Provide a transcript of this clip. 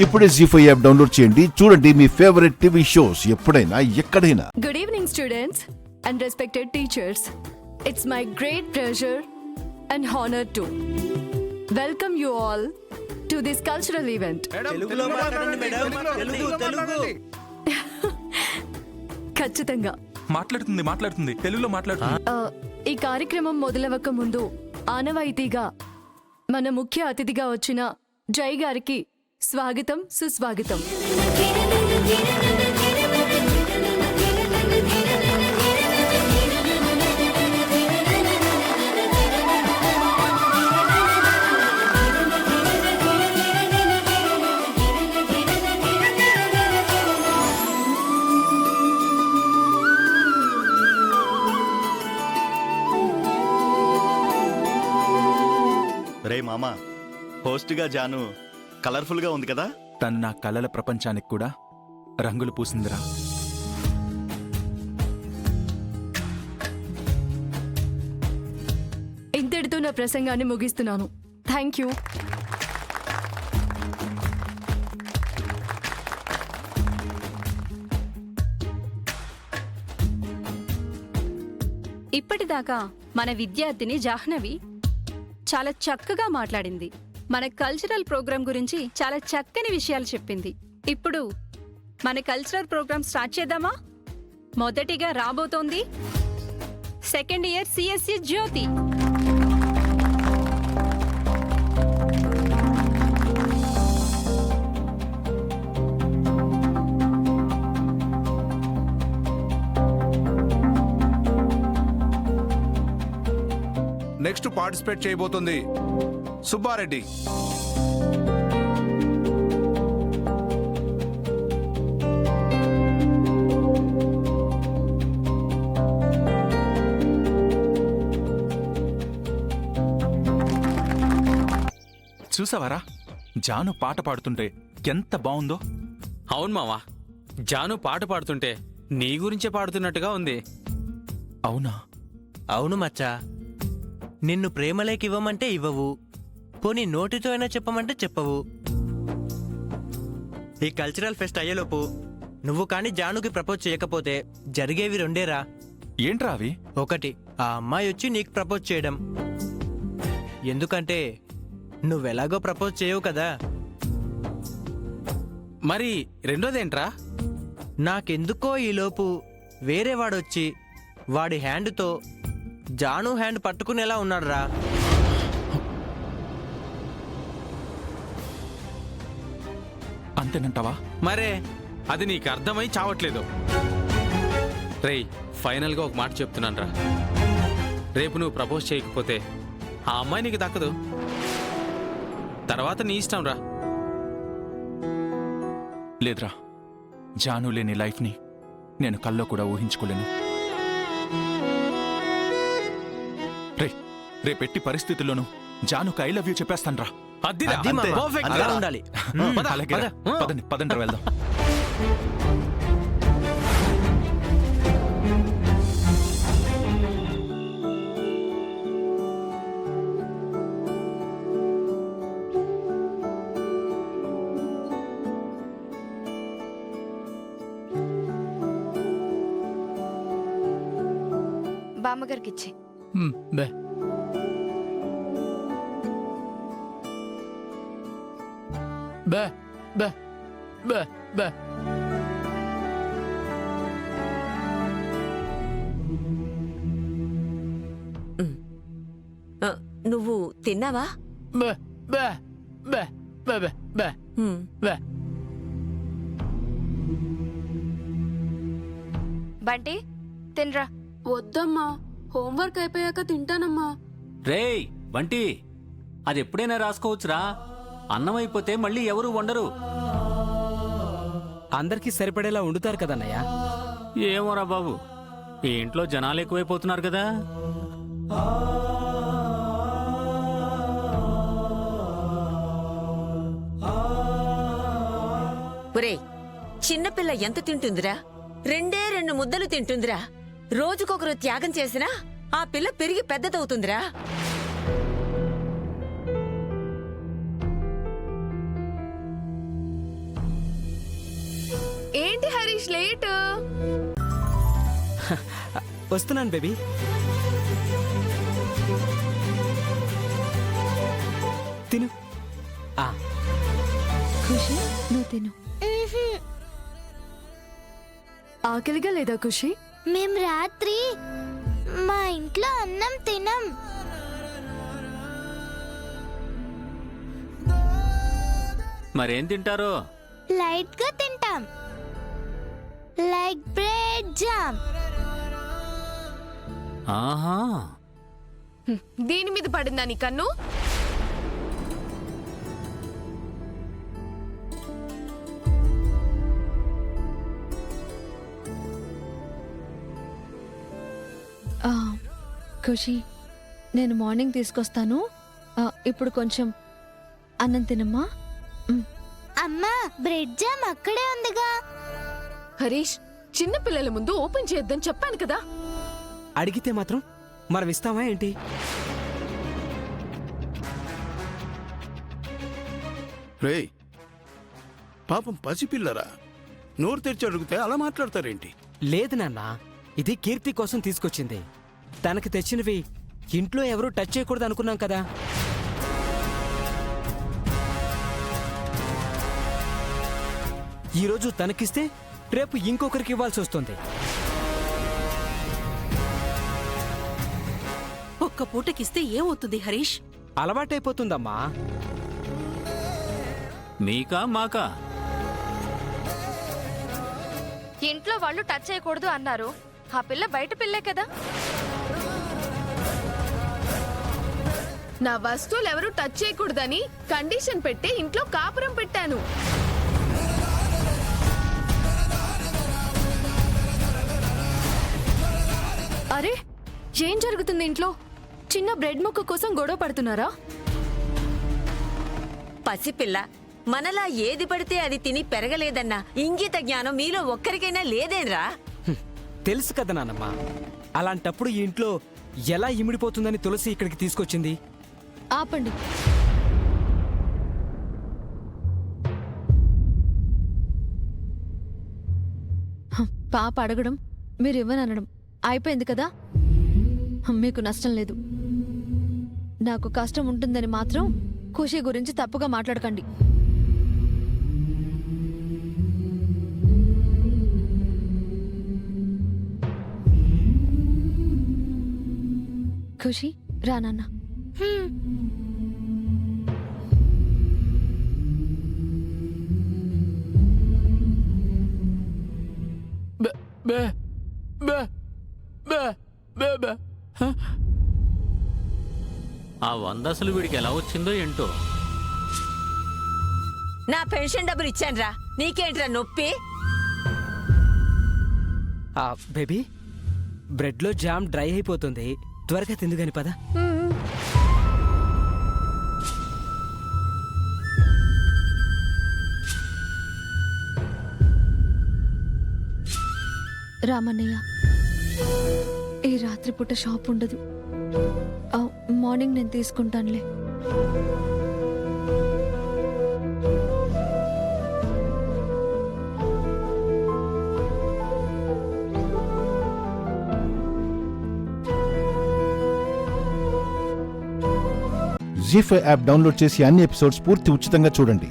ఇప్పుడే జీ5 app download చేయండి. చూడండి మీ ఫేవరెట్ టీవీ షోస్ ఎప్పుడైనా ఎక్కడైనా. Good evening, students and respected teachers. It's my great pleasure and honor to welcome you all to this cultural event. ఖచ్చితంగా మాట్లాడుతుంది తెలుగులో మాట్లాడుతుంది. ఈ కార్యక్రమం మొదలవక ముందు ఆనవాయితీగా మన ముఖ్య అతిథిగా వచ్చిన జై గారికి స్వాగతం, సుస్వాగతం. రే మామా, హోస్ట్గా జాను కలర్ఫుల్ గా ఉంది కదా. తన నా కలల ప్రపంచానికి కూడా రంగులు పూసిందిరా. ఇంతటితో నా ప్రసంగాన్ని ముగిస్తున్నాను. Thank you. ఇప్పటిదాకా మన విద్యార్థిని జాహ్నవి చాలా చక్కగా మాట్లాడింది. మన కల్చరల్ ప్రోగ్రాం గురించి చాలా చక్కని విషయాలు చెప్పింది. ఇప్పుడు మన కల్చరల్ ప్రోగ్రాం స్టార్ట్ చేద్దామా? మొదటిగా రాబోతోంది సెకండ్ ఇయర్ సిఎస్సి జ్యోతి. నెక్స్ట్ పార్టిసిపేట్ చేయబోతుంది సుబ్బారెడ్డి. చూసావారా జాను పాట పాడుతుంటే ఎంత బాగుందో. అవును మావా, జాను పాట పాడుతుంటే నీ గురించే పాడుతున్నట్టుగా ఉంది. అవునా? అవును మచ్చా, నిన్ను ప్రేమలేకి ఇవ్వమంటే ఇవ్వవు, పోనీ నోటితో అయినా చెప్పమంటే చెప్పవు. ఈ కల్చరల్ ఫెస్ట్ అయ్యేలోపు నువ్వు కాని జానుకి ప్రపోజ్ చేయకపోతే జరిగేవి రెండేరా. ఏంట్రా అవి? ఒకటి, ఆ అమ్మాయి వచ్చి నీకు ప్రపోజ్ చేయడం. ఎందుకంటే నువ్వెలాగో ప్రపోజ్ చేయవు కదా. మరి రెండోదేంట్రా? నాకెందుకో ఈలోపు వేరే వాడొచ్చి వాడి హ్యాండ్తో జాను హ్యాండ్ పట్టుకునేలా ఉన్నాడురా. అంతేనంటావా? మరే అది నీకు అర్థమై చావట్లేదు. రేయ్, ఫైనల్గా ఒక మాట చెప్తున్నానురా. రేపు నువ్వు ప్రపోజ్ చేయకపోతే ఆ అమ్మాయి నీకు దక్కదు. తర్వాత నీ ఇష్టం రా. లేదురా, జాను లేని లైఫ్ని నేను కల్లో కూడా ఊహించుకోలేను. రేపెట్టి పరిస్థితుల్లోనూ జానుకు ఐ లవ్ యూ చెప్పేస్తాను రా. అది మామ, అలా ఉండాలి. పదండి వెళ్దాం. బామ్మగారికి ఇచ్చే. నువ్వు తిన్నావా? బంటి తినరా. వద్దమ్మా, హోంవర్క్ అయిపోయాక తింటానమ్మా. రేయ్ బంటి, అది ఎప్పుడైనా రాసుకోవచ్చురా. అన్నం అయిపోతే మళ్ళీ ఎవరు వండరు. అందరికీ సరిపడేలా వండుతారు కదన్నయ్య. ఏమోరా బాబు, ఈ ఇంట్లో జనాలు ఎక్కువైపోతున్నారు కదా. ఒరే, చిన్నపిల్ల ఎంత తింటుందిరా? రెండే 2 ముద్దలు తింటుందిరా. రోజుకొకరు త్యాగం చేసినా ఆ పిల్ల పెరిగి పెద్దదవుతుందిరా. ఏంటి హరీష్ లేట్? వస్తున్నాను బేబీ. తిను. ఖుషి నువ్వు తిను. ఆకలిగా లేదా ఖుషి? మేం రాత్రి మా ఇంట్లో అన్నం తినం. మరేం తింటారో? లైట్ గా తింటాం, లైక్ బ్రెడ్ జామ్. ఆహా, దీని మీద పడిందా నీ కన్ను? ఖుషి నేను మార్నింగ్ తీసుకొస్తాను. ఇప్పుడు కొంచెం అన్నం తినమ్మా. అమ్మా బ్రెడ్ జామ్ అక్కడే ఉందిగా. హరీష్, చిన్న పిల్లల ముందు ఓపెన్ చేయొద్దని చెప్పాను కదా. అడిగితే మాత్రం మనం ఇస్తామా ఏంటి? రేయ్, పాపం పసిపిల్లరా, నోరు తెరిచి అడిగితే అలా మాట్లాడతారేంటి? లేదు నాన్న, ఇది కీర్తి కోసం తీసుకొచ్చింది. తనకి తెచ్చినవి ఇంట్లో ఎవరూ టచ్ చేయకూడదు అనుకున్నాం కదా. ఈరోజు తనకిస్తే రేపు ఇంకొకరికి ఇవ్వాల్సి వస్తుంది. ఒక్క పూటకిస్తే ఏమవుతుంది హరీష్? అలవాటైపోతుందమ్మా. మీకా మాకా? ఇంట్లో వాళ్ళు టచ్ చేయకూడదు అన్నారు. ఆ పిల్ల బయట పిల్లే కదా. నా వస్తువులు ఎవరు టచ్ చేయకూడదని కండిషన్ పెట్టి ఇంట్లో కాపురం పెట్టాను. అరే ఏం జరుగుతుంది ఇంట్లో? చిన్న బ్రెడ్ ముక్క కోసం గొడవ పడుతున్నారా? పసిపిల్ల మనలా ఏది పడితే అది తిని పెరగలేదన్న ఇంగిత జ్ఞానం మీలో ఒక్కరికైనా లేదేన్రా? తెలుసు కదా నాన్నమ్మ. అలాంటప్పుడు ఈ ఇంట్లో ఎలా ఇమిడిపోతుందని తులసి ఇక్కడికి తీసుకొచ్చింది. ఆపండి. పాప అడగడం మీరు ఇవ్వననడం అయిపోయింది కదా. మీకు నష్టం లేదు. నాకు కష్టం ఉంటుందని మాత్రం ఖుషి గురించి తప్పుగా మాట్లాడకండి. ఖుషి రా నాన్న. ఆ 100 అసలు వీడికి ఎలా వచ్చిందో ఏంటో. నా పెన్షన్ డబ్బులు ఇచ్చాన్రా, నీకేంట్రా నొప్పి? బేబీ, బ్రెడ్లో జామ్ డ్రై అయిపోతుంది. త్వరగా తిందుగాని పద. రామన్నయ్య, ఈ రాత్రిపూట షాప్ ఉండదు. మార్నింగ్ నేను తీసుకుంటానులే. జీ5 యాప్ డౌన్లోడ్ చేసి అన్ని ఎపిసోడ్స్ పూర్తి ఉచితంగా చూడండి.